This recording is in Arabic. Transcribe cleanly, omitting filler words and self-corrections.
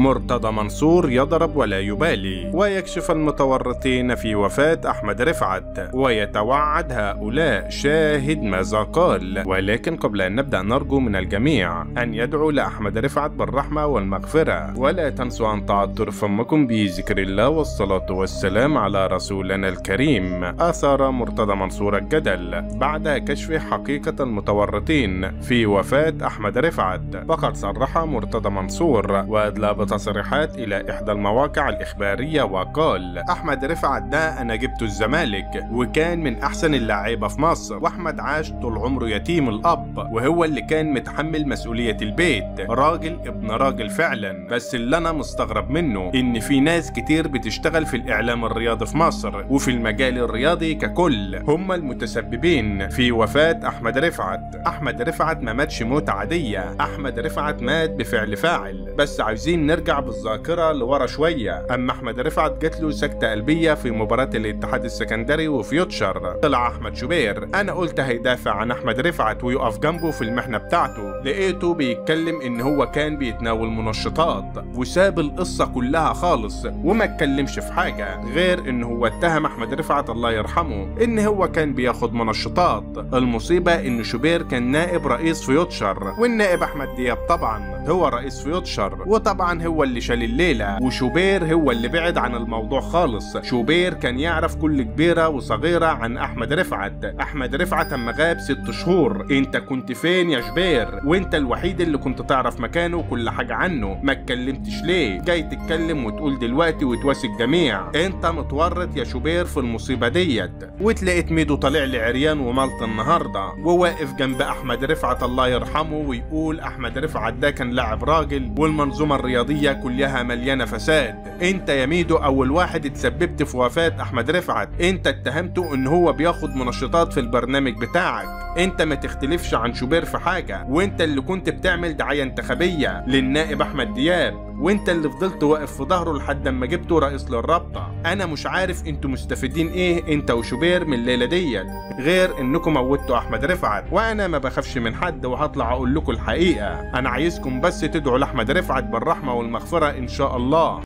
مرتضى منصور يضرب ولا يبالي، ويكشف المتورطين في وفاة أحمد رفعت، ويتوعد هؤلاء شاهد ماذا قال. ولكن قبل أن نبدأ نرجو من الجميع أن يدعو لأحمد رفعت بالرحمة والمغفرة، ولا تنسوا أن تعطروا فمكم بذكر الله والصلاة والسلام على رسولنا الكريم. أثار مرتضى منصور الجدل بعد كشف حقيقة المتورطين في وفاة أحمد رفعت. فقد صرح مرتضى منصور وأدلى بتصريحات إلى إحدى المواقع الإخبارية وقال: أحمد رفعت ده أنا جبته الزمالك وكان من أحسن اللاعيبة في مصر، وأحمد عاش طول عمره يتيم الأب وهو اللي كان متحمل مسؤولية البيت، راجل ابن راجل فعلا. بس اللي أنا مستغرب منه إن في ناس كتير بتشتغل في الإعلام الرياضي في مصر وفي المجال الرياضي ككل هم المتسببين في وفاة أحمد رفعت. أحمد رفعت ما ماتش موت عادية، أحمد رفعت مات بفعل فاعل. بس عايزين نرجع بالذاكرة لورا شوية. أما أحمد رفعت جات له سكتة قلبية في مباراة الاتحاد السكندري وفيوتشر، طلع أحمد شوبير. أنا قلت هيدافع عن أحمد رفعت ويقف جنبه في المحنة بتاعته، لقيته بيتكلم إن هو كان بيتناول منشطات وساب القصة كلها خالص وما اتكلمش في حاجة غير إن هو اتهم أحمد رفعت الله يرحمه إن هو كان بياخد منشطات. المصيبة إن شوبير كان نائب رئيس فيوتشر، والنائب أحمد دياب طبعا هو رئيس فيوتشر، وطبعا هو اللي شال الليلة، وشوبير هو اللي بعد عن الموضوع خالص. شوبير كان يعرف كل كبيرة وصغيرة عن أحمد رفعت. أحمد رفعت اما غاب 6 شهور انت كنت فين يا شبير؟ وانت الوحيد اللي كنت تعرف مكانه وكل حاجة عنه، ما اتكلمتش ليه؟ جاي تتكلم وتقول دلوقتي وتواسي الجميع. انت متورط يا شوبير في المصيبة ديت. وتلاقيت ميدو طالع لي عريان وملط النهارده وواقف جنب احمد رفعت الله يرحمه ويقول احمد رفعت ده كان لاعب راجل والمنظومة الرياضية كلها مليانة فساد. انت يا ميدو اول واحد اتسببت في وفاة احمد رفعت، انت اتهمته ان هو بياخد منشطات في البرنامج بتاعك. انت ما تختلفش عن شوبير في حاجة، وانت اللي كنت بتعمل دعاية انتخابية للنائب احمد دياب، وانت اللي فضلت واقف في ظهره لحد ما جبته رئيس للرابطة. انا مش عارف انتوا مستفيدين ايه انت وشوبير من الليلة ديت غير انكم موتوا احمد رفعت. وانا ما بخافش من حد وهطلع اقول لكم الحقيقة. انا عايزكم بس تدعوا لاحمد رفعت بالرحمة والمغفرة ان شاء الله.